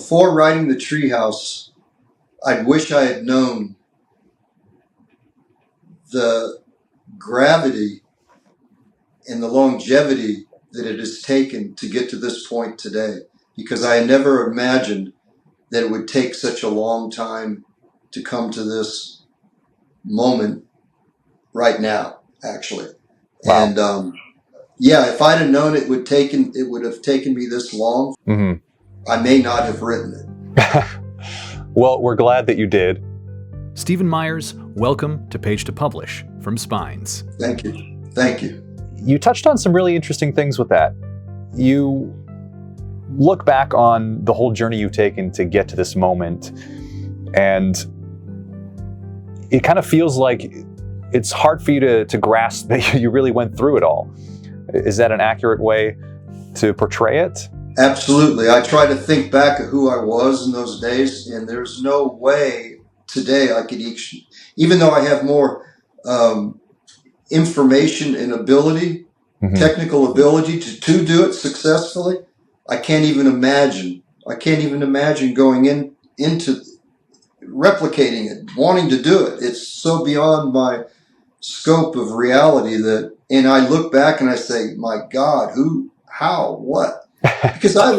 before writing the Treehouse, I wish I had known the gravity and the longevity that it has taken to get to this point today, because I never imagined that it would take such a long time to come to this moment right now, actually. Wow. And if I'd have known it would have taken me this long, I may not have written it. Well, we're glad that you did. Stephen Meyers, welcome to Page to Publish from Spines. Thank you. Thank you. You touched on some really interesting things with that. You look back on the whole journey you've taken to get to this moment, and it kind of feels like it's hard for you to grasp that you really went through it all. Is that an accurate way to portray it? Absolutely. I try to think back of who I was in those days, and there's no way today I could, even though I have more information and ability, technical ability to do it successfully, I can't even imagine going into replicating it, wanting to do it. It's so beyond my scope of reality and I look back and I say, my God, who, how, what? Because I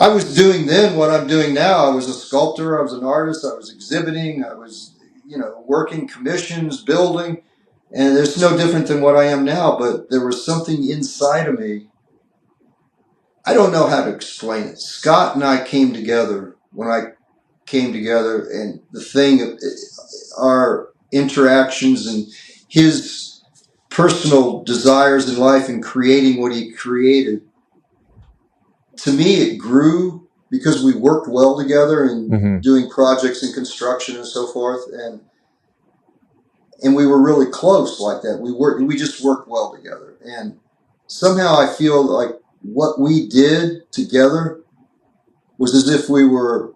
was doing then what I'm doing now. I was a sculptor, I was an artist, I was exhibiting, I was, working commissions, building, and it's no different than what I am now, but there was something inside of me. I don't know how to explain it. Scott and I came together when I came together, and our interactions and his personal desires in life and creating what he created. To me, it grew because we worked well together and doing projects in construction and so forth. And we were really close like that. We just worked well together. And somehow I feel like what we did together was as if we were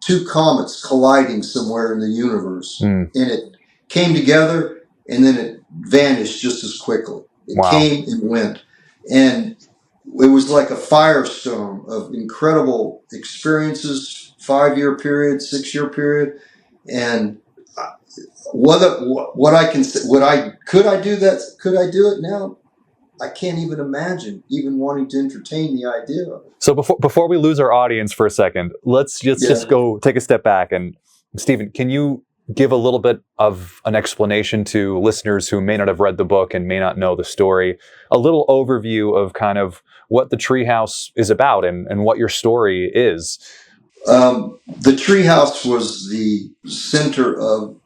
two comets colliding somewhere in the universe. And it came together and then it vanished just as quickly. It came and went. And it was like a firestorm of incredible experiences, 5-year period, 6-year period. And what I can say, could I do it now? I can't even imagine even wanting to entertain the idea of it. So before we lose our audience for a second, let's just go take a step back. And Stephen, can you give a little bit of an explanation to listeners who may not have read the book and may not know the story, a little overview of kind of what the Treehouse is about and what your story is? The Treehouse was the center of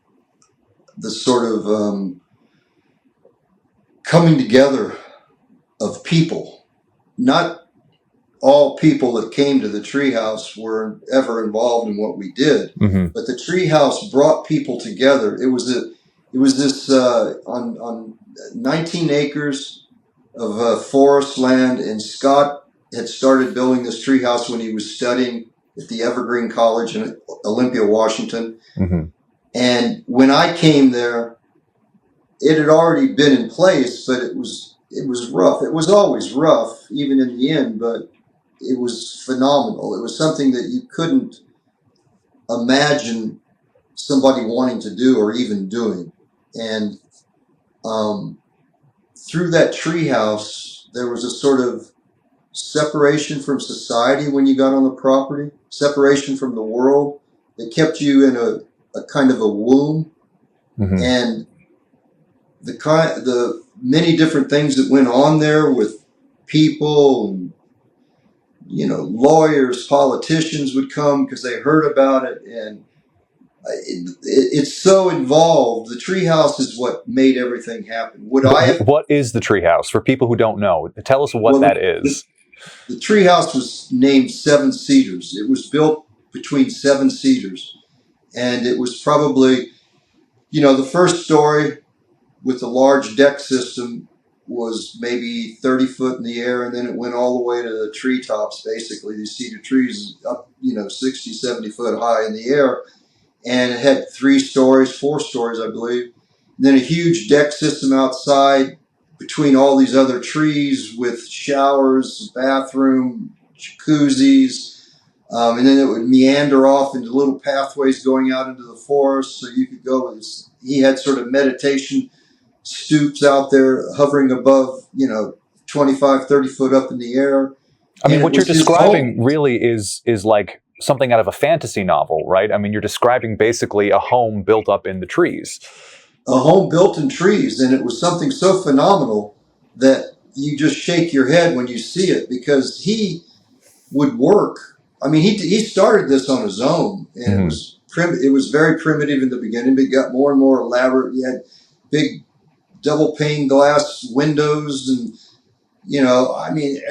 the sort of coming together of people. Not all people that came to the Treehouse were ever involved in what we did, but the Treehouse brought people together. It was this on 19 acres of forest land, and Scott had started building this Treehouse when he was studying at the Evergreen College in Olympia, Washington. And when I came there, it had already been in place, but it was rough. It was always rough, even in the end, but it was phenomenal. It was something that you couldn't imagine somebody wanting to do or even doing. And through that Treehouse, there was a sort of separation from society when you got on the property, separation from the world. It kept you in a kind of a womb. And the many different things that went on there with people and, lawyers, politicians would come because they heard about it. And it's so involved. The Treehouse is what made everything happen. What is the Treehouse for people who don't know? Tell us what that is. The Treehouse was named Seven Cedars. It was built between 7 cedars. And it was probably, the first story with the large deck system was maybe 30 foot in the air, and then it went all the way to the treetops, basically. These cedar trees up, 60, 70 foot high in the air. And it had 4 stories, I believe. And then a huge deck system outside between all these other trees with showers, bathroom, jacuzzis, And then it would meander off into little pathways going out into the forest. So you could go, he had sort of meditation stoops out there hovering above, 25, 30 foot up in the air. I mean, what you're describing really is like something out of a fantasy novel, right? I mean, you're describing basically a home built up in the trees. A home built in trees. And it was something so phenomenal that you just shake your head when you see it, because he would work. I mean, he started this on his own, and it was very primitive in the beginning, but it got more and more elaborate. You had big double pane glass windows, and I mean,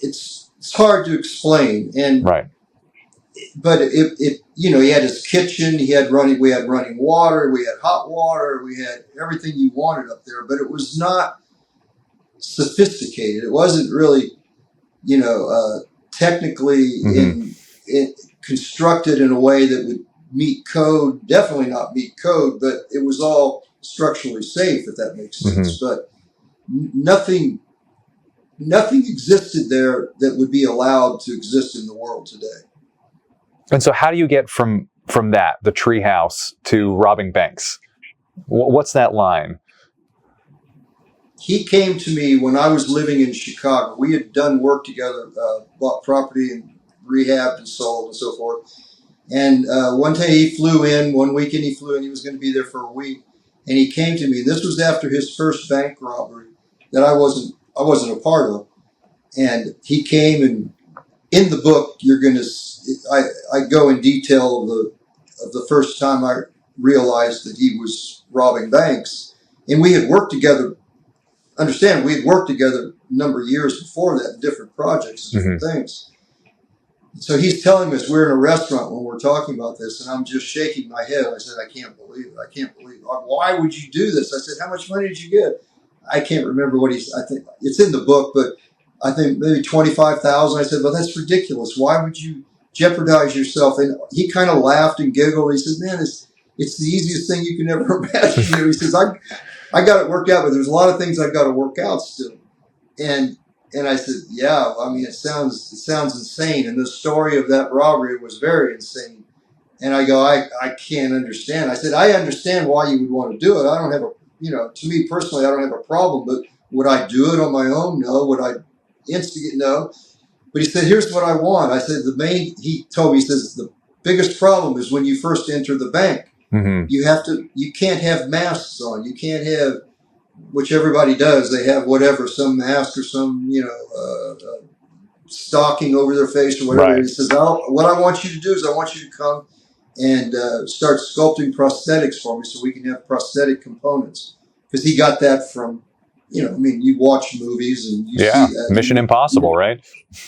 it's hard to explain. And right. But it he had his kitchen, we had running water, we had hot water, we had everything you wanted up there, but it was not sophisticated. It wasn't really, technically constructed in a way that would meet code, definitely not meet code, but it was all structurally safe, if that makes sense. But nothing existed there that would be allowed to exist in the world today. And so how do you get from that, the treehouse, to robbing banks? What's that line? He came to me when I was living in Chicago. We had done work together, bought property and rehabbed and sold and so forth. And one weekend he flew in, he was going to be there for a week. And he came to me. This was after his first bank robbery that I wasn't a part of. And he came, and in the book, I go in detail of the first time I realized that he was robbing banks. And we had worked together. Understand, we had worked together a number of years before that in different projects and different things. So he's telling us, we're in a restaurant when we're talking about this, and I'm just shaking my head. I said, I can't believe it. I can't believe it. Why would you do this? I said, how much money did you get? I can't remember I think it's in the book, but I think maybe $25,000. I said, well, that's ridiculous. Why would you jeopardize yourself? And he kind of laughed and giggled. He said, man, it's the easiest thing you can ever imagine. He says, I got it worked out, but there's a lot of things I've got to work out still. And I said, yeah, I mean, it sounds insane. And the story of that robbery was very insane. And I go, I can't understand. I said, I understand why you would want to do it. I don't have to me personally, I don't have a problem, but would I do it on my own? No. Would I instigate? No. But he said, here's what I want. I said, he told me, he says, the biggest problem is when you first enter the bank. You can't have masks on. You can't have, which everybody does. They have whatever, some mask or some, stocking over their face or whatever. Right. He says, what I want you to do is I want you to come and start sculpting prosthetics for me so we can have prosthetic components. Because he got that from, you watch movies and you see that. Mission Impossible, right?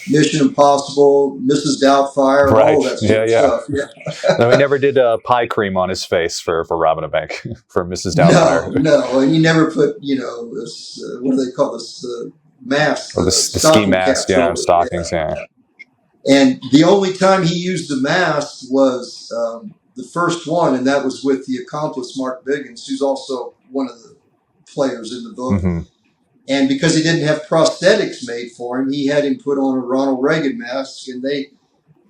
Mission Impossible, Mrs. Doubtfire, right. all that sort of stuff. Yeah. No, he never did pie cream on his face for robbing a bank for Mrs. Doubtfire. No, and he never put, this, what do they call this, mask? The ski mask, stockings, yeah. And the only time he used the mask was the first one, and that was with the accomplice, Mark Biggins, who's also one of the players in the book. And because he didn't have prosthetics made for him, he had him put on a Ronald Reagan mask. And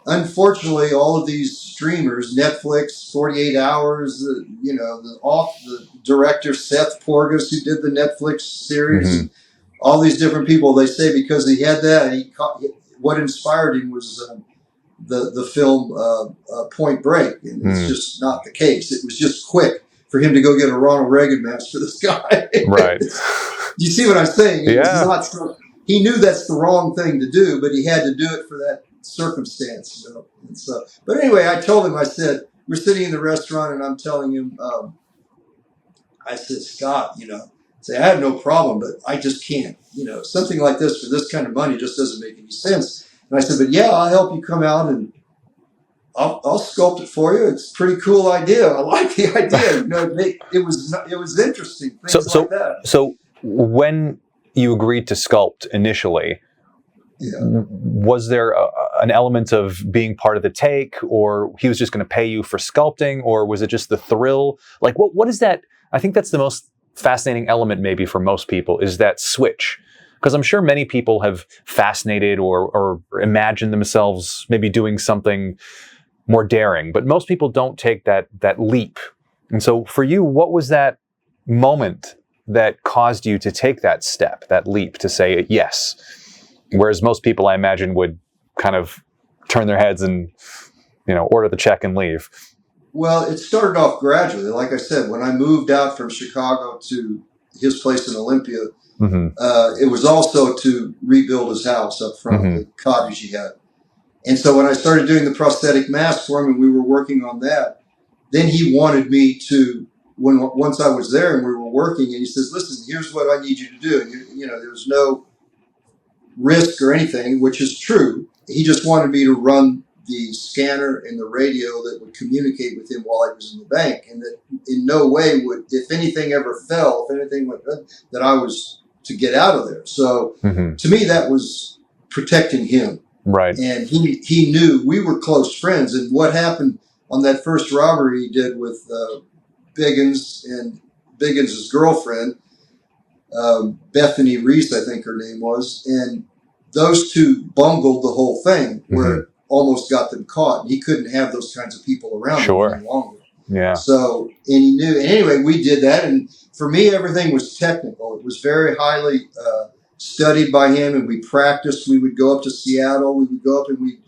unfortunately, all of these streamers, Netflix, 48 Hours, the director Seth Porges, who did the Netflix series, all these different people, they say because he had that, what inspired him was the film Point Break. And it's just not the case. It was just quick for him to go get a Ronald Reagan mask for this guy. Right. You see what I'm saying? He knew that's the wrong thing to do, but he had to do it for that circumstance. And so, but anyway, I told him, I said, we're sitting in the restaurant and I'm telling him, I said, Scott, I have no problem, but I just can't, something like this for this kind of money just doesn't make any sense. And I said, but yeah, I'll help you come out and I'll sculpt it for you. It's a pretty cool idea. I like the idea. It was interesting. Things like that. So when you agreed to sculpt initially, was there an element of being part of the take, or he was just going to pay you for sculpting, or was it just the thrill? Like, what is that? I think that's the most fascinating element maybe for most people, is that switch Because I'm sure many people have fascinated or imagined themselves maybe doing something more daring, but most people don't take that leap. And so for you, what was that moment that caused you to take that step, that leap to say yes? Whereas most people, I imagine, would kind of turn their heads and, order the check and leave. Well, it started off gradually. Like I said, when I moved out from Chicago to his place in Olympia, it was also to rebuild his house up front, the cottage he had. And so when I started doing the prosthetic mask for him and we were working on that, then he wanted me to, once I was there and we were working, and he says, listen, here's what I need you to do. And there's no risk or anything, which is true. He just wanted me to run the scanner and the radio that would communicate with him while I was in the bank, and that in no way would, if anything ever fell, if anything went good, that I was to get out of there. So to me, that was protecting him. Right. And he knew we were close friends. And what happened on that first robbery he did with Biggins and Biggins' girlfriend, Bethany Reese, I think her name was, and those two bungled the whole thing where it almost got them caught. And he couldn't have those kinds of people around him any longer. Yeah. So, and he knew. And anyway, we did that. And for me, everything was technical. It was very highly studied by him, and we practiced. We would go up to Seattle. We would go up and we'd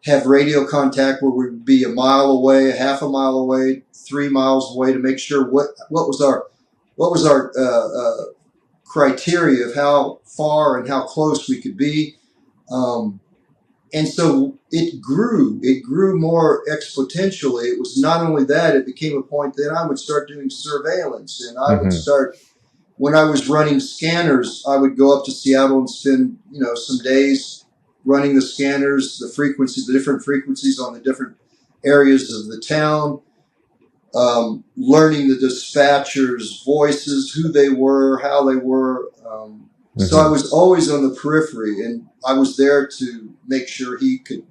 have radio contact where we'd be a mile away, a half a mile away, 3 miles away, to make sure what was our criteria of how far and how close we could be. And so it grew more exponentially. It was not only that, it became a point that I would start doing surveillance, and I would start, when I was running scanners, I would go up to Seattle and spend, some days running the scanners, the different frequencies on the different areas of the town, learning the dispatchers' voices, who they were, how they were. So I was always on the periphery, and I was there to make sure he could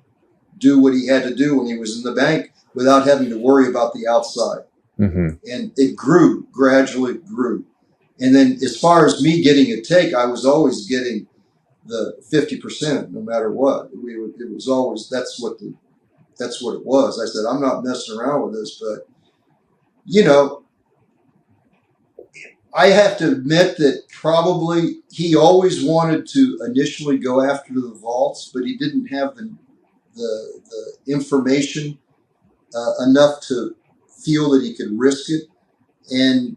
do what he had to do when he was in the bank without having to worry about the outside. And it gradually grew. And then as far as me getting a take, I was always getting the 50%, no matter what. It was always, that's what it was. I said, I'm not messing around with this, but I have to admit that probably he always wanted to initially go after the vaults, but he didn't have the information enough to feel that he could risk it. And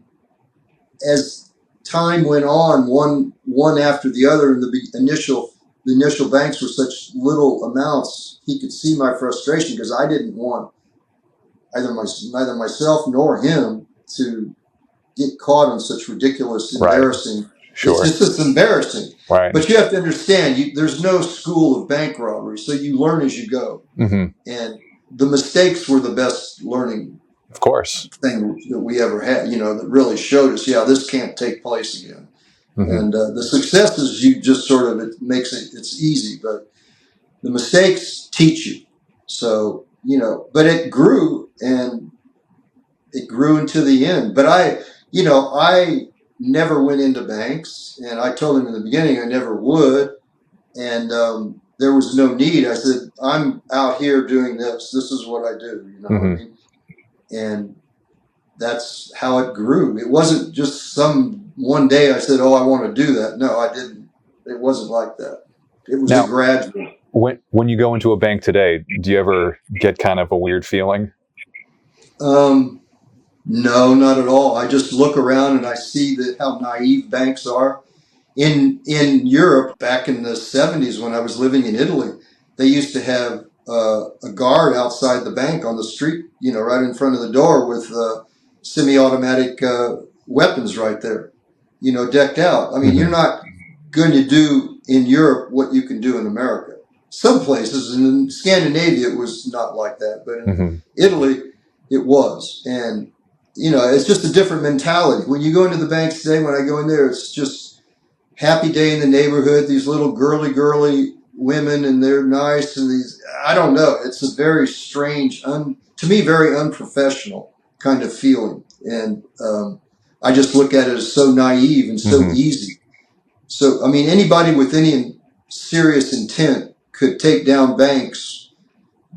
as time went on, one after the other, and the initial banks were such little amounts, he could see my frustration, because I didn't want neither myself nor him to get caught on such ridiculous, embarrassing. Sure. It's just embarrassing. Right. But you have to understand, there's no school of bank robbery, so you learn as you go. And the mistakes were the best learning, of course, thing that we ever had, that really showed us, this can't take place again. And the successes, you just sort of, it's easy, but the mistakes teach you. So, but it grew, and it grew into the end. But I never went into banks, and I told him in the beginning I never would. And there was no need. I said, I'm out here doing this. This is what I do, what I mean? And that's how it grew. It wasn't just one day I said, oh, I want to do that. No, I didn't. It wasn't like that. It was a gradual. When you go into a bank today, do you ever get kind of a weird feeling? No, not at all. I just look around and I see how naive banks are. In Europe, back in the 70s, when I was living in Italy, they used to have a guard outside the bank on the street, right in front of the door with semi-automatic weapons right there, decked out. I mean, you're not going to do in Europe what you can do in America. Some places, in Scandinavia, it was not like that, but in Italy, it was. And, it's just a different mentality. When you go into the banks today, when I go in there, it's just happy day in the neighborhood, these little girly women, and they're nice, and I don't know. It's a very strange, to me, very unprofessional kind of feeling. And I just look at it as so naive and so easy. So, I mean, anybody with any serious intent could take down banks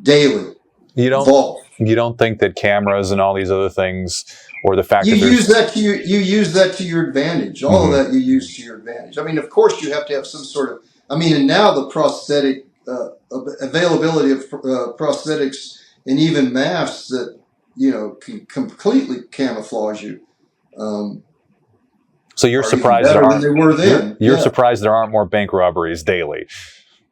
daily. You don't think that cameras and all these other things, or the fact you that use that to you use that to your advantage. All of that you use to your advantage. I mean, of course, you have to have some sort of. I mean, and now the prosthetic availability of prosthetics and even masks that can completely camouflage you. So you're surprised better than they were then. You're surprised there aren't more bank robberies daily.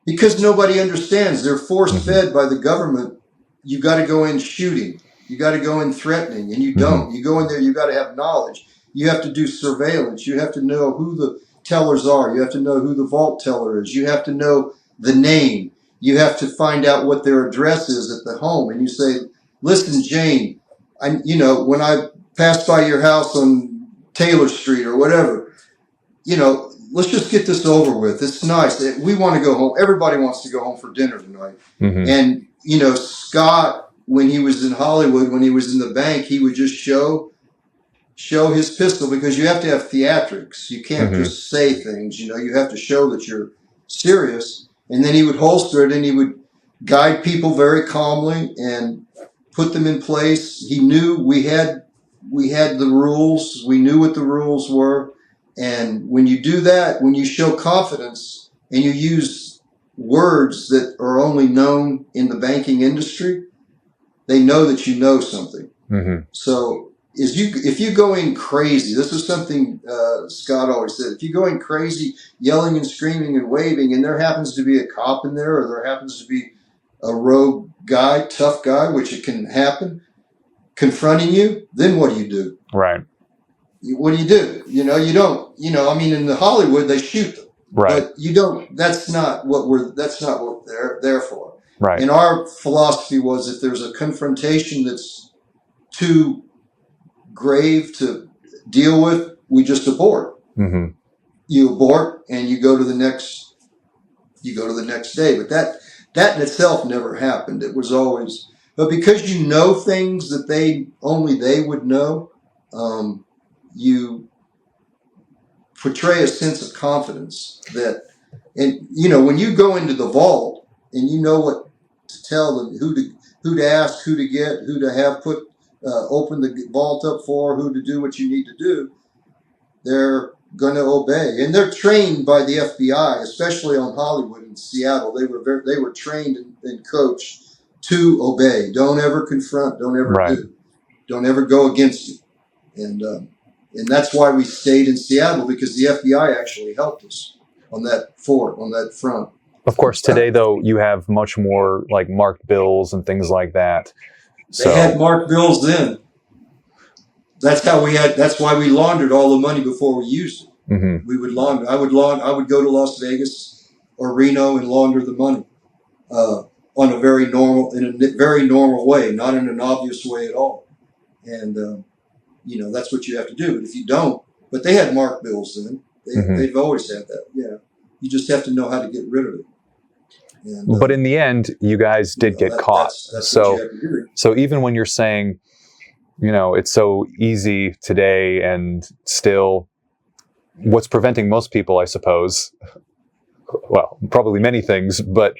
Because nobody understands. They're force-fed by the government. You got to go in shooting. You got to go in threatening, and you don't. You go in there, you got to have knowledge. You have to do surveillance. You have to know who the tellers are. You have to know who the vault teller is. You have to know the name. You have to find out what their address is at the home. And you say, listen, Jane, when I passed by your house on Taylor Street or whatever, let's just get this over with. It's nice. We want to go home. Everybody wants to go home for dinner tonight. And, Scott, when he was in Hollywood, when he was in the bank, he would just show his pistol, because you have to have theatrics. You can't just say things, you have to show that you're serious. And then he would holster it and he would guide people very calmly and put them in place. He knew we had the rules. We knew what the rules were. And when you do that, when you show confidence and you use words that are only known in the banking industry, they know that you know something. So if you go in crazy, this is something Scott always said, if you go in crazy, yelling and screaming and waving, and there happens to be a cop in there, or there happens to be a rogue guy, tough guy, which it can happen, confronting you, then what do you do? Right. What do? You don't, I mean, in the Hollywood, they shoot them. Right. But you don't, that's not what they're there for. Right. And our philosophy was, if there's a confrontation that's too grave to deal with, we just abort. You abort and you go to the next day. But that in itself never happened. It was always, but because you know things that only they would know, you portray a sense of confidence that, and when you go into the vault and you know what to tell them, who to ask, who to get, who to have open the vault up for, who to do what you need to do, they're going to obey. And they're trained by the FBI, especially on Hollywood and Seattle. They were trained and coached to obey. Don't ever confront. Don't ever do. Don't ever go against it. And that's why we stayed in Seattle, because the FBI actually helped us on that front. Of course, today, though, you have much more like marked bills and things like that. They had marked bills then. That's why we laundered all the money before we used it. We would launder. I would go to Las Vegas or Reno and launder the money in a very normal way, not in an obvious way at all. And that's what you have to do. But if you don't, but they had marked bills then. They've always had that. Yeah, you just have to know how to get rid of it. And, but in the end, you guys did get caught. That's what you have to do. So even when you're saying, it's so easy today, and still, what's preventing most people, I suppose, well, probably many things, but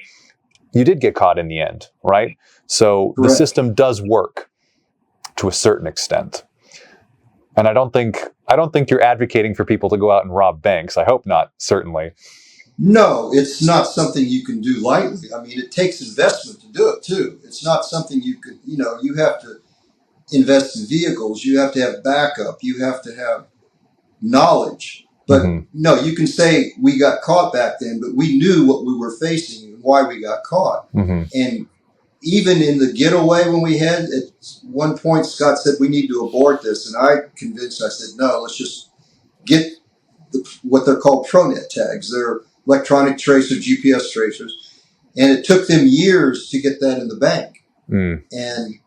you did get caught in the end, right? So Correct. The system does work to a certain extent. And I don't think you're advocating for people to go out and rob banks. I hope not, certainly. No, it's not something you can do lightly. I mean, it takes investment to do it too. It's not something you could, you have to invest in vehicles. You have to have backup. You have to have knowledge. But no, you can say we got caught back then, but we knew what we were facing and why we got caught. And even in the getaway when we had, at one point, Scott said, we need to abort this. And I said, no, let's just get what they're called ProNet tags. They're electronic tracers, GPS tracers. And it took them years to get that in the bank. And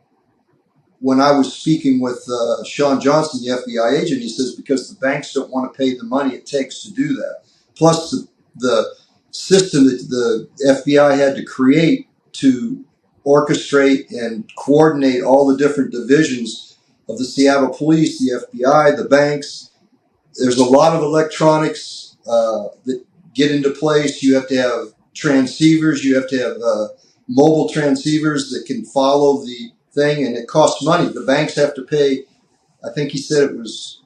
when I was speaking with Sean Johnson, the FBI agent, he says, because the banks don't want to pay the money it takes to do that. Plus the system that the FBI had to create to orchestrate and coordinate all the different divisions of the Seattle police, the FBI, the banks. There's a lot of electronics that get into place. You have to have transceivers. You have to have mobile transceivers that can follow the thing, and it costs money. The banks have to pay, I think he said it was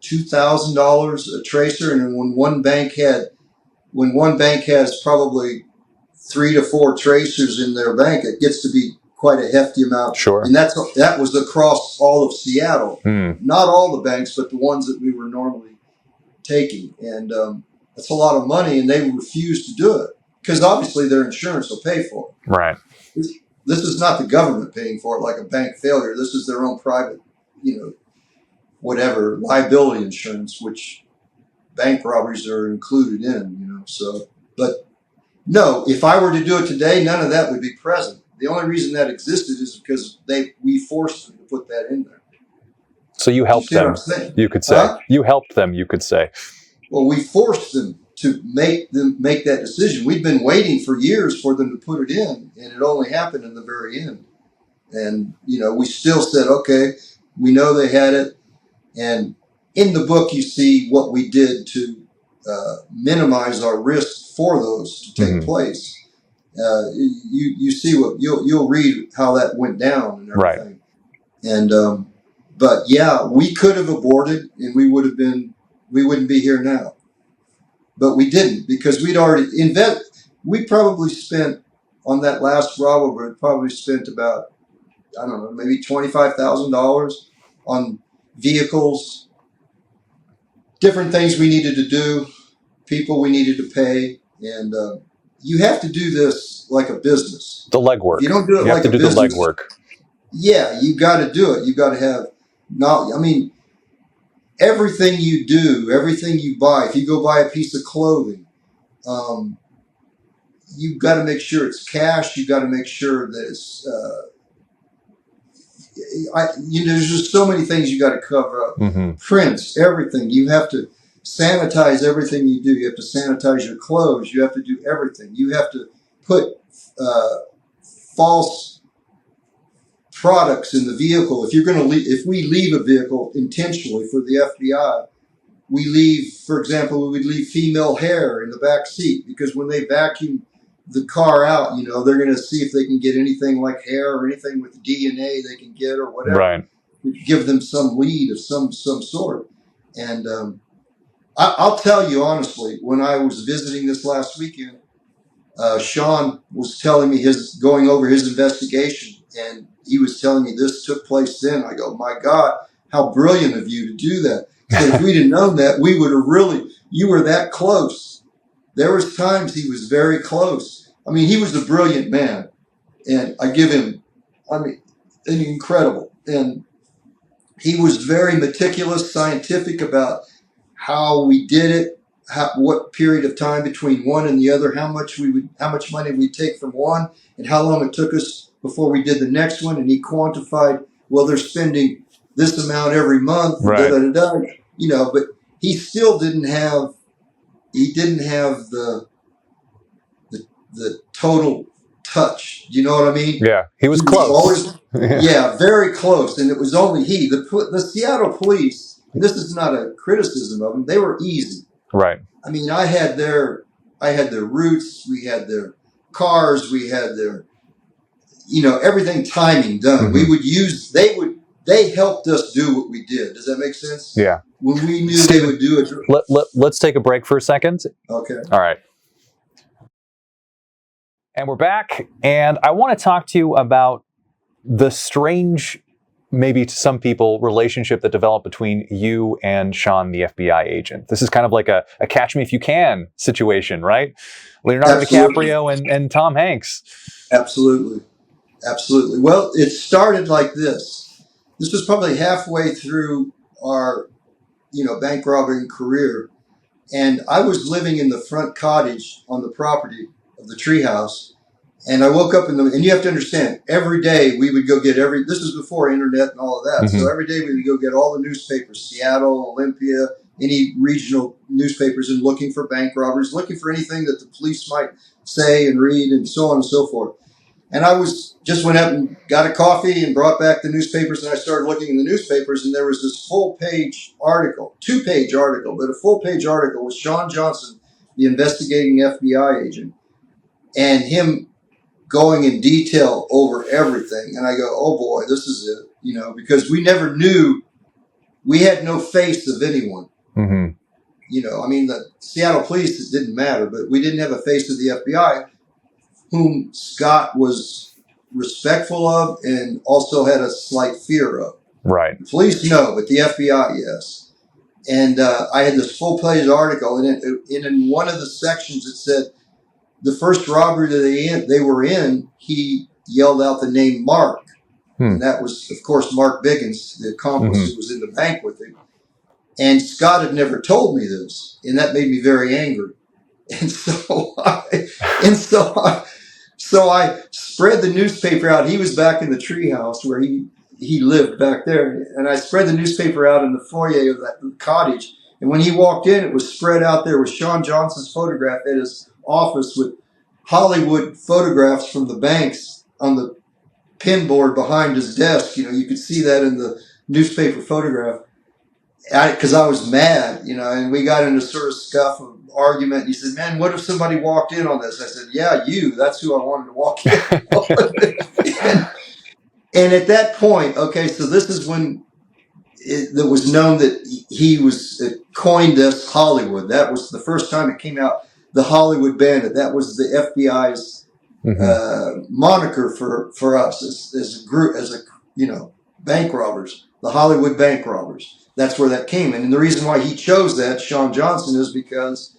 $2,000 a tracer, and when one bank has probably 3 to 4 tracers in their bank, it gets to be quite a hefty amount. Sure. And that was across all of Seattle. Not all the banks, but the ones that we were normally taking. And that's a lot of money, and they refuse to do it because obviously their insurance will pay for it. Right. This is not the government paying for it like a bank failure. This is their own private, whatever, liability insurance, which bank robberies are included in, so, but no, if I were to do it today, none of that would be present. The only reason that existed is because we forced them to put that in there. So you helped them, you could say. You helped them, you could say. Well, we forced them to make that decision. We'd been waiting for years for them to put it in, and it only happened in the very end. And, we still said, okay, we know they had it. And in the book, you see what we did to minimize our risk for those to take place. You see what you'll read how that went down and everything. Right. And but yeah, we could have aborted, and we wouldn't be here now. But we didn't because we'd already we probably spent on that last robbery. Probably spent about, I don't know, maybe $25,000 on vehicles, different things we needed to do, people we needed to pay, and you have to do this like a business. The legwork. If you don't do it like a business, you have to do the legwork. Yeah, you got to do it. You got to have everything you do, everything you buy. If you go buy a piece of clothing, you've got to make sure it's cash. You got to make sure that it's. There's just so many things you got to cover up. Prints, everything. You have to sanitize everything you do. You have to sanitize your clothes. You have to do everything. You have to put false products in the vehicle. If you're going to if we leave a vehicle intentionally for the FBI, we leave, for example, we would leave female hair in the back seat because when they vacuum the car out, they're going to see if they can get anything like hair or anything with DNA they can get or whatever. Right. Give them some lead of some sort. And I'll tell you honestly, when I was visiting this last weekend, Sean was telling me going over his investigation, and he was telling me this took place then. I go, my God, how brilliant of you to do that. So if we'd have known that, we would have you were that close. There was times he was very close. He was a brilliant man, and I give him, incredible. And he was very meticulous, scientific about how we did it, what period of time between one and the other, how much money we'd take from one, and how long it took us before we did the next one. And he quantified, well, they're spending this amount every month, right. But he still didn't have the total touch. You know what I mean? Yeah, he was close. Yeah, very close. And it was only he. The Seattle police, and this is not a criticism of them, they were easy. Right. I had their routes, we had their cars, we had their, everything timing done. They helped us do what we did. Does that make sense? Yeah. When we knew they would do it. Let's take a break for a second. Okay. All right. And we're back, and I want to talk to you about the strange, maybe to some people, relationship that developed between you and Sean, the FBI agent. This is kind of like a catch me if you can situation, right? Leonardo DiCaprio and Tom Hanks. Absolutely. Absolutely. Well, it started like this. This was probably halfway through our, bank robbing career. And I was living in the front cottage on the property of the Treehouse. And I woke up and you have to understand, every day we would go get this was before internet and all of that. Mm-hmm. So every day we would go get all the newspapers, Seattle, Olympia, any regional newspapers, and looking for bank robberies, looking for anything that the police might say and read and so on and so forth. And I went up and got a coffee and brought back the newspapers, and I started looking in the newspapers, and there was this full-page article, 2-page article, but a full-page article with Sean Johnson, the investigating FBI agent, and him going in detail over everything. And I go, oh boy, this is it, because we never knew, we had no face of anyone. Mm-hmm. The Seattle police, it didn't matter, but we didn't have a face of the FBI, whom Scott was respectful of and also had a slight fear of. Right. The police, no, but the FBI, yes. And I had this full-page article, and in one of the sections it said, the first robbery that they were in, he yelled out the name Mark. And that was, of course, Mark Biggins, the accomplice who was in the bank with him. And Scott had never told me this, and that made me very angry. And so I spread the newspaper out. He was back in the treehouse where he lived back there. And I spread the newspaper out in the foyer of that cottage. And when he walked in, it was spread out there with Sean Johnson's photograph at his office with Hollywood photographs from the banks on the pinboard behind his desk. You could see that in the newspaper photograph. Because I was mad, and we got into sort of scuff of argument. He said, man, what if somebody walked in on this? I said, yeah, that's who I wanted to walk in. and at that point, okay, so this is when it was known that he was coined us Hollywood. That was the first time it came out, the Hollywood Bandit. That was the FBI's moniker for us as a group, bank robbers, the Hollywood bank robbers. That's where that came in. And the reason why he chose that, Sean Johnson, is because,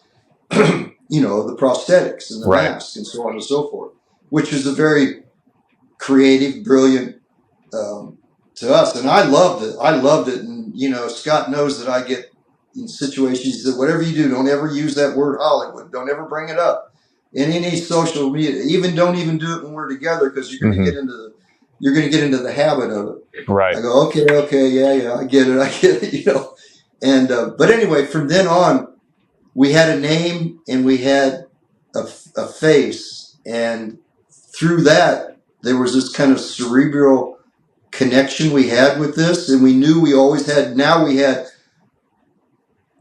the prosthetics and the mask and so on and so forth, which is a very creative, brilliant to us. And I loved it. And, Scott knows that I get in situations that whatever you do, don't ever use that word Hollywood. Don't ever bring it up in any social media. Don't even do it when we're together, because you're going to get into the habit of it. Right. I go, okay, yeah, I get it, And but anyway, from then on, we had a name and we had a face, and through that, there was this kind of cerebral connection we had with this, and we knew we always had. Now we had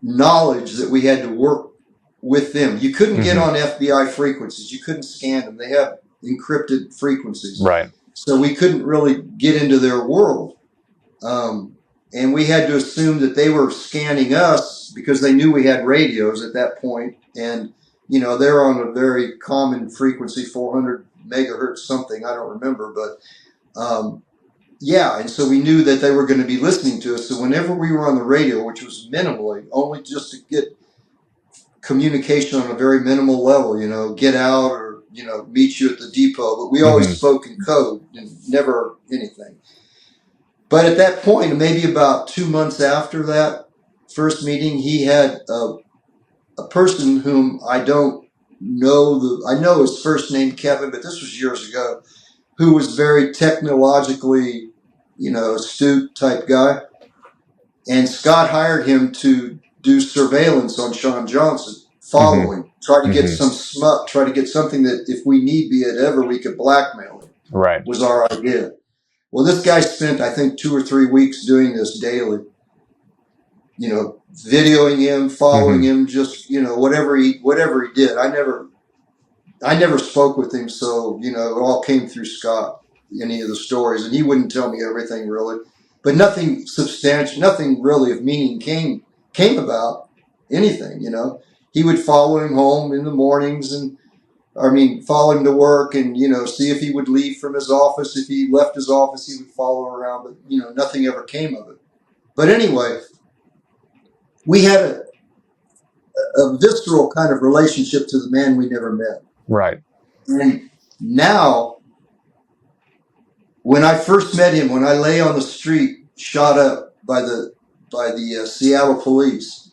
knowledge that we had to work with them. You couldn't get on FBI frequencies. You couldn't scan them. They have encrypted frequencies. Right. So we couldn't really get into their world. And we had to assume that they were scanning us because they knew we had radios at that point. And, they're on a very common frequency, 400 megahertz something. I don't remember. But, and so we knew that they were going to be listening to us. So whenever we were on the radio, which was minimally, only just to get communication on a very minimal level, get out or, meet you at the depot, but we always spoke in code and never anything. But at that point, maybe about 2 months after that first meeting, he had a person whom I don't know, I know his first name, Kevin, but this was years ago, who was very technologically, astute type guy. And Scott hired him to do surveillance on Sean Johnson, follow him, try to get some smut, try to get something that if we need be it ever, we could blackmail him. Right. Was our idea. Well, this guy spent, I think, 2 or 3 weeks doing this daily, videoing him, following him, just, whatever he did. I never spoke with him. So, it all came through Scott, any of the stories, and he wouldn't tell me everything really, but nothing substantial, nothing really of meaning came about anything, He would follow him home in the mornings and, follow him to work and, see if he would leave from his office. If he left his office, he would follow around, but, nothing ever came of it. But anyway, we had a visceral kind of relationship to the man we never met. Right. And now, when I first met him, when I lay on the street, shot up by the Seattle police,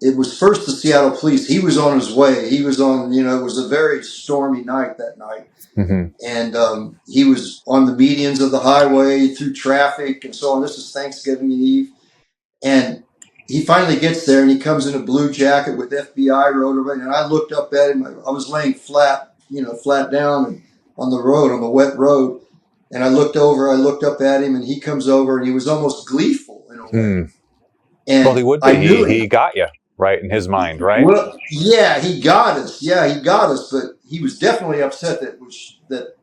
it was first the Seattle police. He was on his way. He was on, it was a very stormy night that night. And he was on the medians of the highway through traffic and so on. This is Thanksgiving Eve. And he finally gets there and he comes in a blue jacket with FBI wrote over it. And I looked up at him. I was laying flat down. And on the road, on the wet road. And I looked up at him, and he comes over, and he was almost gleeful in a way. And well, he would be. I knew he got you, right, in his mind, right? Well, yeah, he got us. Yeah, he got us, but he was definitely upset that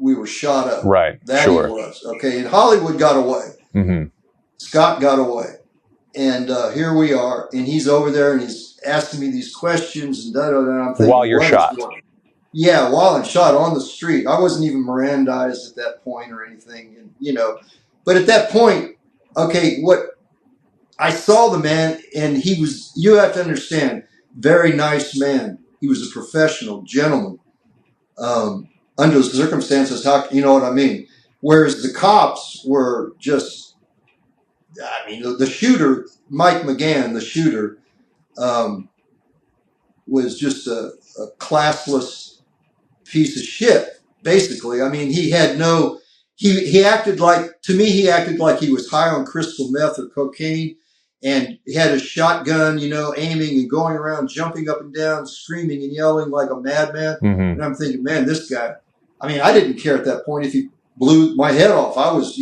we were shot up. Right, that sure. He was. Okay, and Hollywood got away. Mm-hmm. Scott got away. And here we are, and he's over there, and he's asking me these questions, and da-da-da. I'm thinking, while you're shot. Yeah, while I'm shot on the street. I wasn't even Mirandized at that point or anything, and But at that point, okay, I saw the man, and he was, you have to understand, very nice man. He was a professional gentleman. Under the circumstances, you know what I mean? Whereas the cops were just, the shooter, Mike McGann, the shooter, was just a classless piece of shit, basically. I mean, he had no, he acted like, to me, he acted like he was high on crystal meth or cocaine, and he had a shotgun, aiming and going around, jumping up and down, screaming and yelling like a madman. Mm-hmm. And I'm thinking, man, this guy, I didn't care at that point if he blew my head off. I was,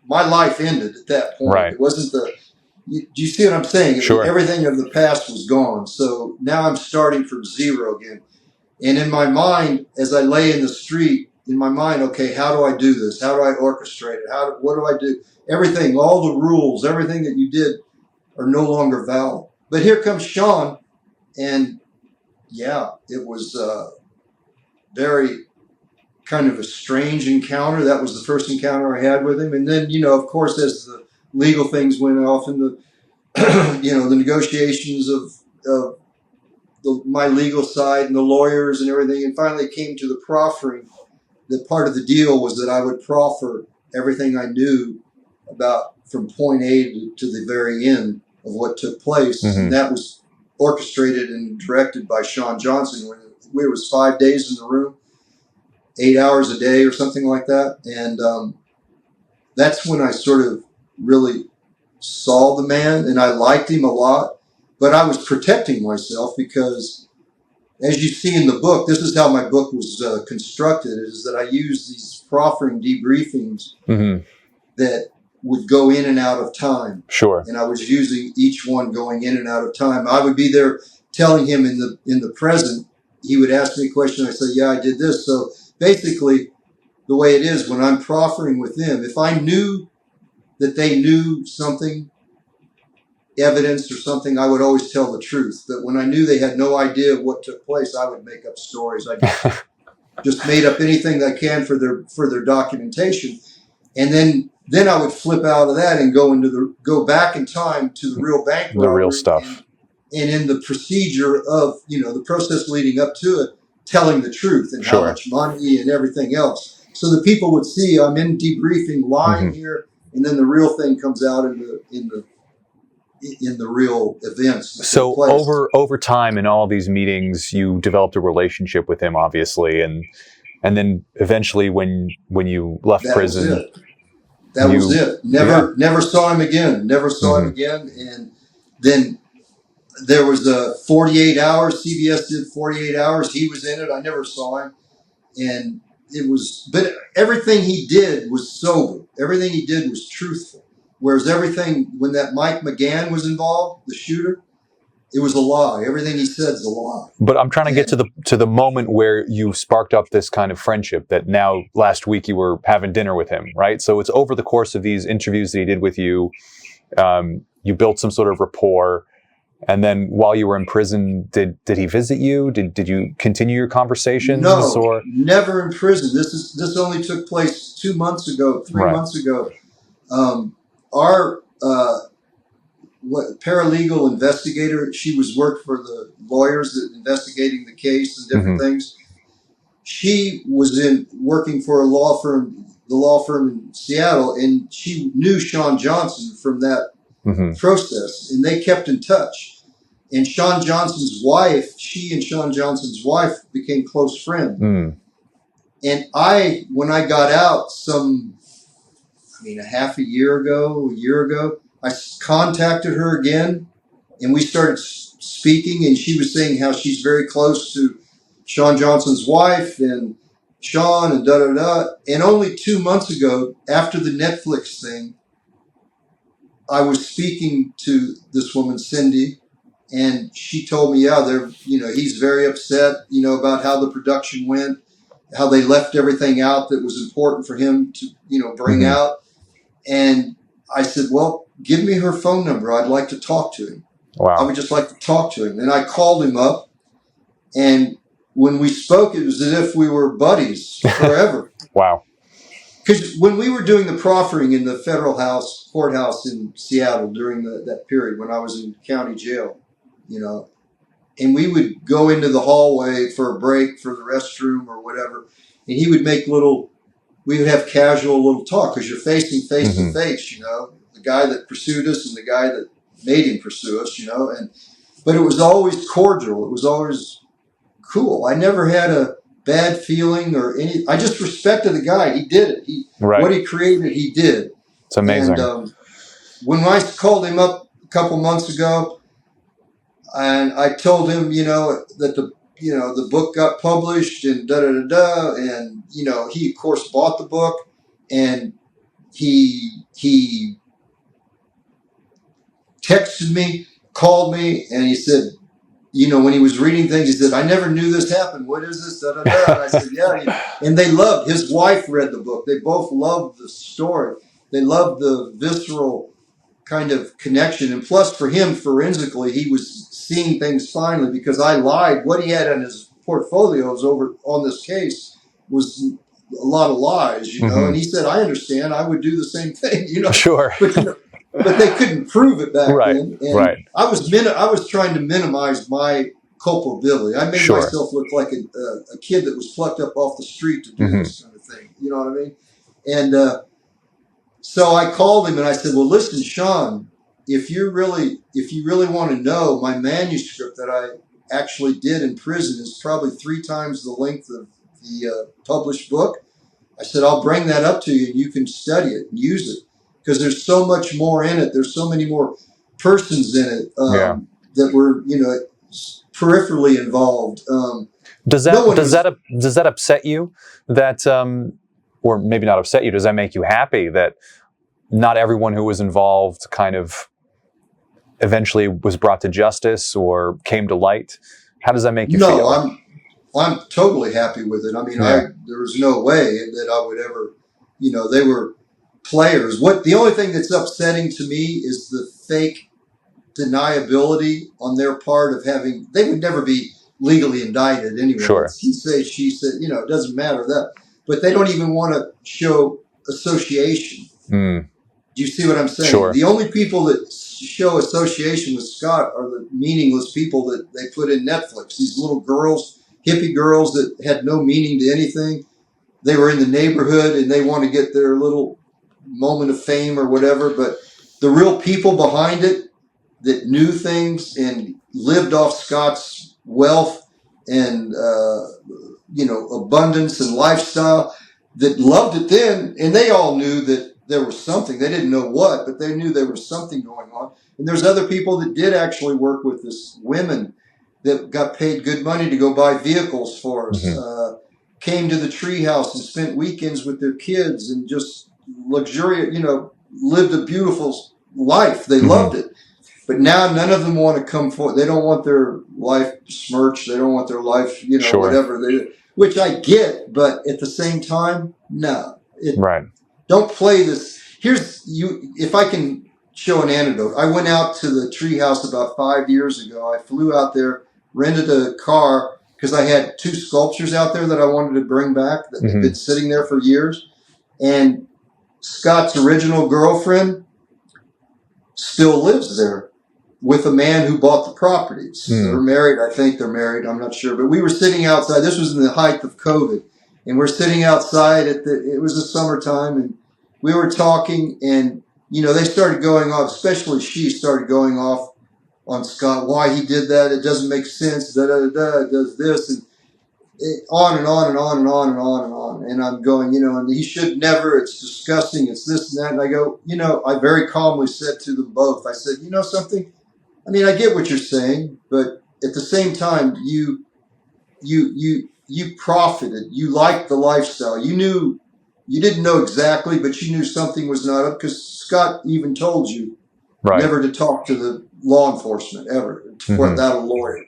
my life ended at that point. Right. It wasn't do you see what I'm saying? Sure. Everything of the past was gone. So now I'm starting from zero again. And in my mind, as I lay in the street, okay, how do I do this? How do I orchestrate it? What do I do? Everything, all the rules, everything that you did are no longer valid. But here comes Sean, and yeah, it was very kind of a strange encounter. That was the first encounter I had with him. And then, of course, as the legal things went off in the, the negotiations of my legal side and the lawyers and everything, and finally it came to the proffering. That part of the deal was that I would proffer everything I knew about from point A to the very end of what took place. Mm-hmm. And that was orchestrated and directed by Sean Johnson. When it was 5 days in the room, 8 hours a day or something like that. And that's when I sort of really saw the man, and I liked him a lot. But I was protecting myself because, as you see in the book, this is how my book was constructed, is that I used these proffering debriefings mm-hmm. that would go in and out of time. Sure. And I was using each one going in and out of time. I would be there telling him in the present. He would ask me a question. I say, yeah, I did this. So basically, the way it is when I'm proffering with them, if I knew that they knew something, evidence or something, I would always tell the truth. But when I knew they had no idea of what took place, I would make up stories. I just made up anything I can for their documentation. And then I would flip out of that and go back in time to the real bank robbery, the real stuff. And in the procedure of, the process leading up to it, telling the truth and sure. how much money and everything else. So the people would see I'm in debriefing, lying mm-hmm. here, and then the real thing comes out in the real events. So over time in all these meetings, you developed a relationship with him, obviously, and then eventually when you left prison, that was it. Never saw him again. Never saw mm-hmm. him again. And then there was a 48 hours. CBS did 48 hours. He was in it. I never saw him, and but everything he did was sober. Everything he did was truthful. Whereas everything, when that Mike McGann was involved, the shooter, it was a lie. Everything he said is a lie. But I'm trying to get to the moment where you sparked up this kind of friendship that now last week you were having dinner with him, right? So it's over the course of these interviews that he did with you, you built some sort of rapport. And then while you were in prison, did he visit you? Did you continue your conversations? No, or? Never in prison. This only took place 2 months ago, 3 right. months ago. Our paralegal investigator, she worked for the lawyers that investigating the case and different mm-hmm. things. She was working for the law firm in Seattle, and she knew Sean Johnson from that mm-hmm. process, and they kept in touch. And Sean Johnson's wife, she and Sean Johnson's wife became close friends. Mm. And when I got out a year ago, I contacted her again, and we started speaking, and she was saying how she's very close to Sean Johnson's wife, and Sean and da-da-da. And only 2 months ago, after the Netflix thing, I was speaking to this woman, Cindy, and she told me, he's very upset, about how the production went, how they left everything out that was important for him to, bring out. And I said, well, give me her phone number. I'd like to talk to him. Wow. I would just like to talk to him. And I called him up, and when we spoke, it was as if we were buddies forever. Wow. Because when we were doing the proffering in the federal courthouse in Seattle during that period when I was in county jail, and we would go into the hallway for a break for the restroom or whatever, and he would we would have casual little talk because you're facing face to face, the guy that pursued us and the guy that made him pursue us, but it was always cordial. It was always cool. I never had a bad feeling I just respected the guy. He did it. What he created, he did. It's amazing. And when I called him up a couple months ago, and I told him, that the book got published and da-da-da-da, and, he, of course, bought the book, and he texted me, called me, and he said, when he was reading things, he said, I never knew this happened. What is this? Da, da, da. And I said, yeah. And they loved, his wife read the book. They both loved the story. They loved the visceral kind of connection. And plus for him, forensically, he was seeing things finally because I lied. What he had on his portfolios over on this case was a lot of lies, and he said, I understand. I would do the same thing, Sure. But they couldn't prove it back then. And I was trying to minimize my culpability. I made myself look like a kid that was plucked up off the street to do this kind of thing. You know what I mean? And so I called him and I said, well, listen, Sean, if you really want to know, my manuscript that I actually did in prison is probably 3 times the length of the published book. I said, I'll bring that up to you and you can study it and use it. Because there's so much more in it. There's so many more persons in it that were, peripherally involved. Does that upset you? That, or maybe not upset you? Does that make you happy that not everyone who was involved kind of eventually was brought to justice or came to light? How does that make you feel? No, I'm totally happy with it. I mean, there was no way that I would ever, they were players. The only thing that's upsetting to me is the fake deniability on their part of they would never be legally indicted anyway. Sure. He said, she said, it doesn't matter that, but they don't even want to show association. Do you see what I'm saying? Sure. The only people that show association with Scott are the meaningless people that they put in Netflix. These little girls, hippie girls that had no meaning to anything. They were in the neighborhood and they want to get their little moment of fame or whatever, but the real people behind it that knew things and lived off Scott's wealth and abundance and lifestyle, that loved it then, and they all knew that there was something. They didn't know what, but they knew there was something going on. And there's other people that did actually work with this, women that got paid good money to go buy vehicles for us, came to the Treehouse and spent weekends with their kids and just luxuriant, lived a beautiful life. They loved it. But now none of them want to come forward. They don't want their life smirched. They don't want their life, whatever. Which I get, but at the same time, no. Don't play this. If I can show an anecdote. I went out to the Treehouse about 5 years ago. I flew out there, rented a car, because I had 2 sculptures out there that I wanted to bring back that had been sitting there for years. And Scott's original girlfriend still lives there with a man who bought the properties. They're married. I think they're married. I'm not sure. But we were sitting outside. This was in the height of COVID. And we're sitting outside it was the summertime, and we were talking, and, they started going off, especially she started going off on Scott, why he did that. It doesn't make sense. It does this. And on and on and on and on and on and on. And I'm going, and he should never, it's disgusting, it's this and that. And I go, I very calmly said to them both, I said, something? I mean, I get what you're saying, but at the same time, you profited. You liked the lifestyle. You didn't know exactly, but you knew something was not up because Scott even told you never to talk to the law enforcement ever without a lawyer.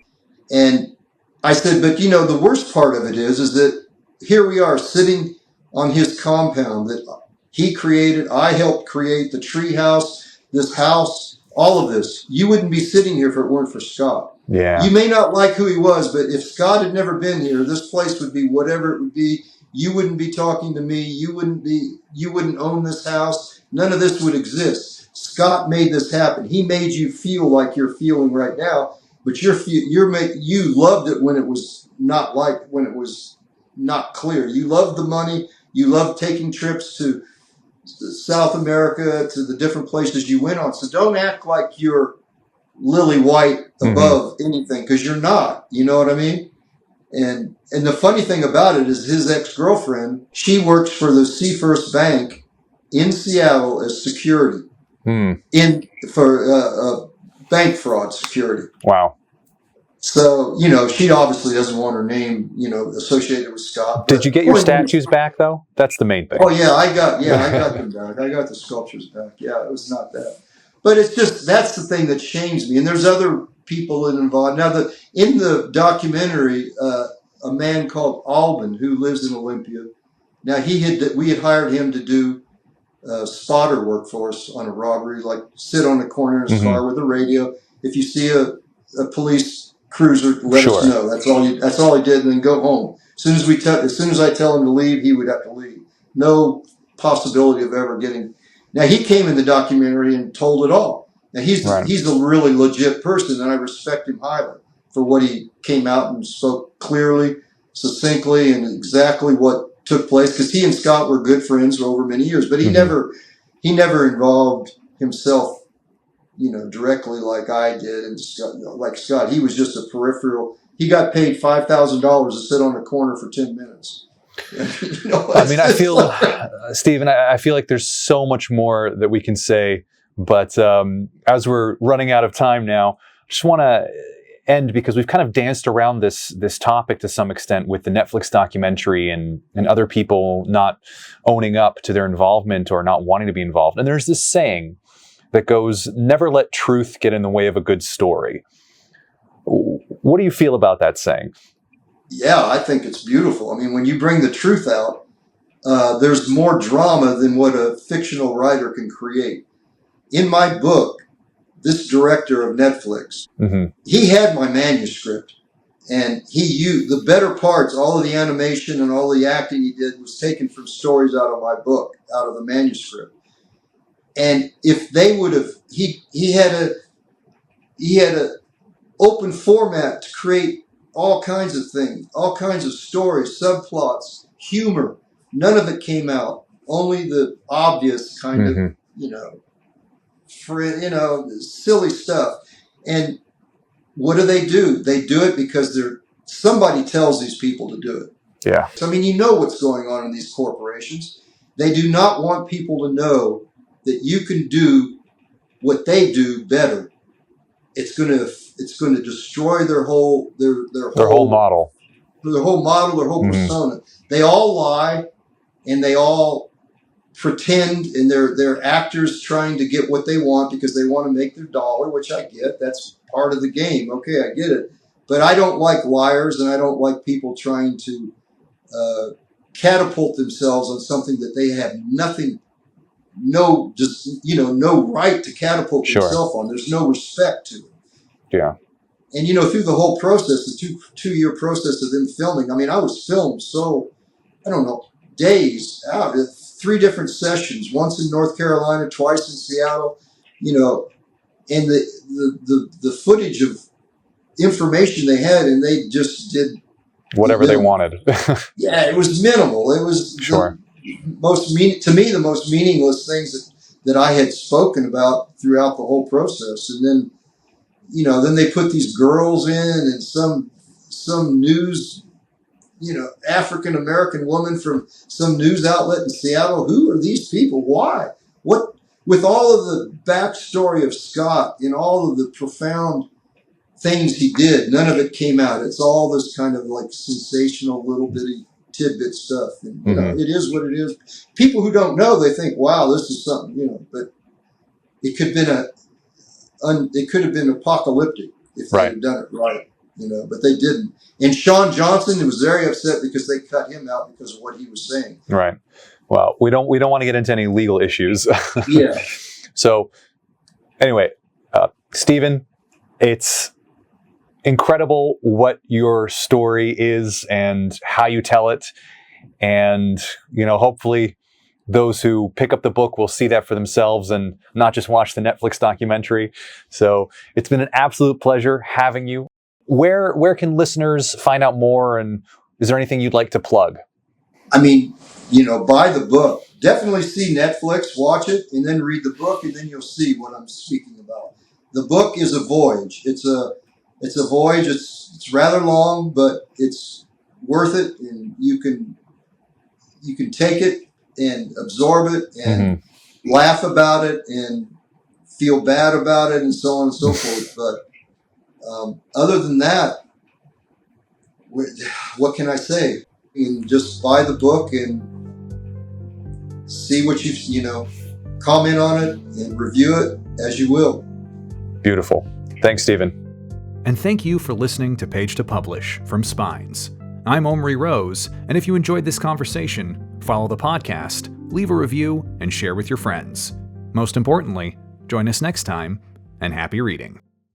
And I said, but the worst part of it is that here we are sitting on his compound that he created. I helped create the Treehouse, this house, all of this. You wouldn't be sitting here if it weren't for Scott. Yeah. You may not like who he was, but if Scott had never been here, this place would be whatever it would be. You wouldn't be talking to me. You wouldn't own this house. None of this would exist. Scott made this happen. He made you feel like you're feeling right now, but you loved it when it was not clear. You loved the money. You loved taking trips to South America, to the different places you went on. So don't act like you're lily white above anything, because you're not. You know what I mean? And the funny thing about it is his ex-girlfriend, she works for the Seafirst Bank in Seattle as security for bank fraud security. Wow. So, she obviously doesn't want her name, associated with Scott. Did you get your statues back, though? That's the main thing. Oh, yeah, I got them back. I got the sculptures back. Yeah, it was not that. But it's just, that's the thing that shames me. And there's other people involved. Now, in the documentary, a man called Alban, who lives in Olympia. Now, we had hired him to do spotter work for us on a robbery, like sit on the corner in his car with a radio. If you see a police cruiser, let us know. That's all he did, and then go home. As soon as I tell him to leave, he would have to leave. No possibility of ever getting. Now, he came in the documentary and told it all. Now, he's a really legit person, and I respect him highly for what he came out and spoke clearly, succinctly, and exactly what took place, because he and Scott were good friends for over many years, but he never involved himself, directly like I did, and like Scott. He was just a peripheral. He got paid $5,000 to sit on a corner for 10 minutes. I feel, Stephen, I feel like there's so much more that we can say, but as we're running out of time now, I just want to end, because we've kind of danced around this topic to some extent with the Netflix documentary and other people not owning up to their involvement or not wanting to be involved. And there's this saying that goes, never let truth get in the way of a good story. What do you feel about that saying? Yeah, I think it's beautiful. I mean, when you bring the truth out, there's more drama than what a fictional writer can create. In my book, this director of Netflix, he had my manuscript, and he used the better parts. All of the animation and all the acting he did was taken from stories out of my book, out of the manuscript. And if they would have, he had a open format to create all kinds of things, all kinds of stories, subplots, humor. None of it came out. Only the obvious kind of, silly stuff. And what do? They do it because somebody tells these people to do it. Yeah. So, what's going on in these corporations. They do not want people to know that you can do what they do better. It's going to destroy their whole model. Their whole model, their whole persona. They all lie, and they all pretend, and they're actors trying to get what they want because they want to make their dollar, which I get. That's part of the game. Okay, I get it. But I don't like liars, and I don't like people trying to catapult themselves on something that they have no right to catapult themselves on. There's no respect to it. Yeah. And, through the whole process, the two-year process of them filming, I was filmed days out, 3 different sessions, once in North Carolina, twice in Seattle, and the footage of information they had, and they just did whatever they wanted. Yeah, it was minimal. It was the most meaningless things that I had spoken about throughout the whole process. And then, then they put these girls in, and some news, African American woman from some news outlet in Seattle. Who are these people? Why? What? With all of the backstory of Scott and all of the profound things he did, none of it came out. It's all this kind of like sensational little bitty tidbit stuff. And, you know, it is what it is. People who don't know, they think, wow, this is something, you know, but it could have been apocalyptic if they had done it right, you know, but they didn't. And Sean Johnson was very upset because they cut him out because of what he was saying. Right. Well, we don't want to get into any legal issues. Yeah. So anyway, Stephen, it's incredible what your story is and how you tell it. And, you know, hopefully those who pick up the book will see that for themselves and not just watch the Netflix documentary. So it's been an absolute pleasure having you. Where can listeners find out more? And is there anything you'd like to plug? I mean, you know, buy the book. Definitely see Netflix, watch it, and then read the book, and then you'll see what I'm speaking about. The book is a voyage. It's a voyage. It's rather long, but it's worth it, and you can take it and absorb it and laugh about it and feel bad about it and so on and so forth. But other than that, what can I say? And just buy the book and see what you know, comment on it and review it as you will. Beautiful. Thanks, Stephen. And thank you for listening to Page to Publish from Spines. I'm Omri Rose, and if you enjoyed this conversation, follow the podcast, leave a review, and share with your friends. Most importantly, join us next time, and happy reading.